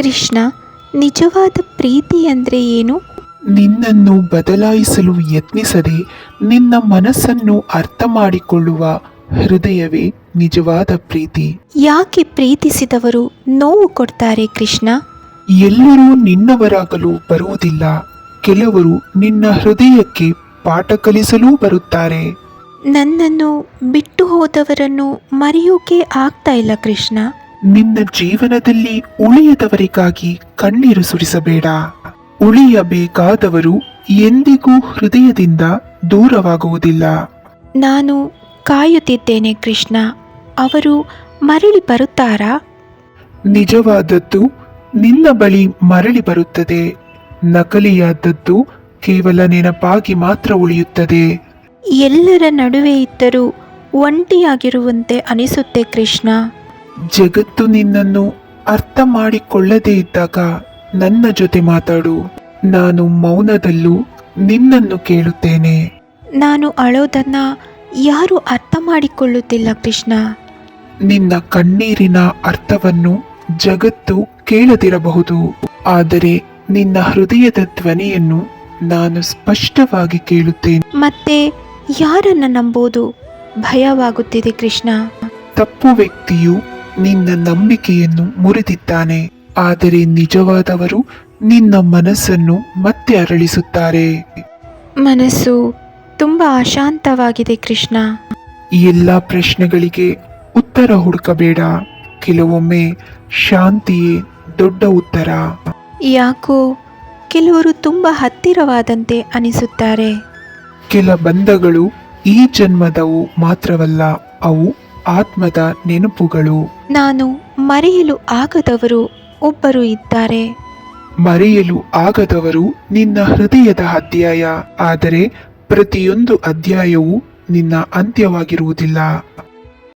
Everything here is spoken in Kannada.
ಕೃಷ್ಣ, ನಿಜವಾದ ಪ್ರೀತಿ ಅಂದರೆ ಏನು? ನಿನ್ನನ್ನು ಬದಲಾಯಿಸಲು ಯತ್ನಿಸದೆ ನಿನ್ನ ಮನಸ್ಸನ್ನು ಅರ್ಥ ಮಾಡಿಕೊಳ್ಳುವ ಹೃದಯವೇ ನಿಜವಾದ ಪ್ರೀತಿ. ಯಾಕೆ ಪ್ರೀತಿಸಿದವರು ನೋವು ಕೊಡ್ತಾರೆ ಕೃಷ್ಣ? ಎಲ್ಲರೂ ನಿನ್ನವರಾಗಲು ಬರುವುದಿಲ್ಲ. ಕೆಲವರು ನಿನ್ನ ಹೃದಯಕ್ಕೆ ಪಾಠ ಕಲಿಸಲೂ ಬರುತ್ತಾರೆ. ನನ್ನನ್ನು ಬಿಟ್ಟು ಹೋದವರನ್ನು ಮರೆಯೋಕೆ ಆಗ್ತಾ ಇಲ್ಲ ಕೃಷ್ಣ. ನಿನ್ನ ಜೀವನದಲ್ಲಿ ಉಳಿಯದವರಿಗಾಗಿ ಕಣ್ಣೀರು ಸುರಿಸಬೇಡ. ಉಳಿಯಬೇಕಾದವರು ಎಂದಿಗೂ ಹೃದಯದಿಂದ ದೂರವಾಗುವುದಿಲ್ಲ. ನಾನು ಕಾಯುತ್ತಿದ್ದೇನೆ ಕೃಷ್ಣ. ಅವರು ಮರಳಿ ಬರುತ್ತಾರಾ? ನಿಜವಾದದ್ದು ನಿನ್ನ ಬಳಿ ಮರಳಿ ಬರುತ್ತದೆ. ನಕಲಿಯಾದದ್ದು ಕೇವಲ ನೆನಪಾಗಿ ಮಾತ್ರ ಉಳಿಯುತ್ತದೆ. ಎಲ್ಲರ ನಡುವೆ ಇದ್ದರೂ ಒಂಟಿಯಾಗಿರುವಂತೆ ಅನಿಸುತ್ತೆ ಕೃಷ್ಣ. ಜಗತ್ತು ನಿನ್ನನ್ನು ಅರ್ಥ ಮಾಡಿಕೊಳ್ಳದೇ ಇದ್ದಾಗ ನನ್ನ ಜೊತೆ ಮಾತಾಡು. ನಾನು ಮೌನದಲ್ಲೂ ನಿನ್ನನ್ನು ಕೇಳುತ್ತೇನೆ. ನಾನು ಅಳೋದನ್ನ ಯಾರೂ ಅರ್ಥ ಮಾಡಿಕೊಳ್ಳುತ್ತಿಲ್ಲ ಕೃಷ್ಣ. ನಿನ್ನ ಕಣ್ಣೀರಿನ ಅರ್ಥವನ್ನು ಜಗತ್ತು ಕೇಳದಿರಬಹುದು, ಆದರೆ ನಿನ್ನ ಹೃದಯದ ಧ್ವನಿಯನ್ನು ನಾನು ಸ್ಪಷ್ಟವಾಗಿ ಕೇಳುತ್ತೇನೆ. ಮತ್ತೆ ಯಾರನ್ನ ನಂಬೋದು? ಭಯವಾಗುತ್ತಿದೆ ಕೃಷ್ಣ. ತಪ್ಪು ವ್ಯಕ್ತಿಯು ನಿನ್ನ ನಂಬಿಕೆಯನ್ನು ಮುರಿದಿದ್ದಾನೆ, ಆದರೆ ನಿಜವಾದವರು ನಿನ್ನ ಮನಸ್ಸನ್ನು ಮತ್ತೆ ಅರಳಿಸುತ್ತಾರೆ. ಮನಸ್ಸು ತುಂಬ ಅಶಾಂತವಾಗಿದೆ ಕೃಷ್ಣ. ಎಲ್ಲ ಪ್ರಶ್ನೆಗಳಿಗೆ ಉತ್ತರ ಹುಡುಕಬೇಡ. ಕೆಲವೊಮ್ಮೆ ಶಾಂತಿಯೇ ದೊಡ್ಡ ಉತ್ತರ. ಯಾಕೋ ಕೆಲವರು ತುಂಬ ಹತ್ತಿರವಾದಂತೆ ಅನಿಸುತ್ತಾರೆ. ಕೆಲ ಬಂಧಗಳು ಈ ಜನ್ಮದವು ಮಾತ್ರವಲ್ಲ, ಅವು ಆತ್ಮದ ನೆನಪುಗಳು. ನಾನು ಮರೆಯಲು ಆಗದವರು ಒಬ್ಬರು ಇದ್ದಾರೆ. ಮರೆಯಲು ಆಗದವರು ನಿನ್ನ ಹೃದಯದ ಅಧ್ಯಾಯ, ಆದರೆ ಪ್ರತಿಯೊಂದು ಅಧ್ಯಾಯವೂ ನಿನ್ನ ಅಂತ್ಯವಾಗಿರುವುದಿಲ್ಲ.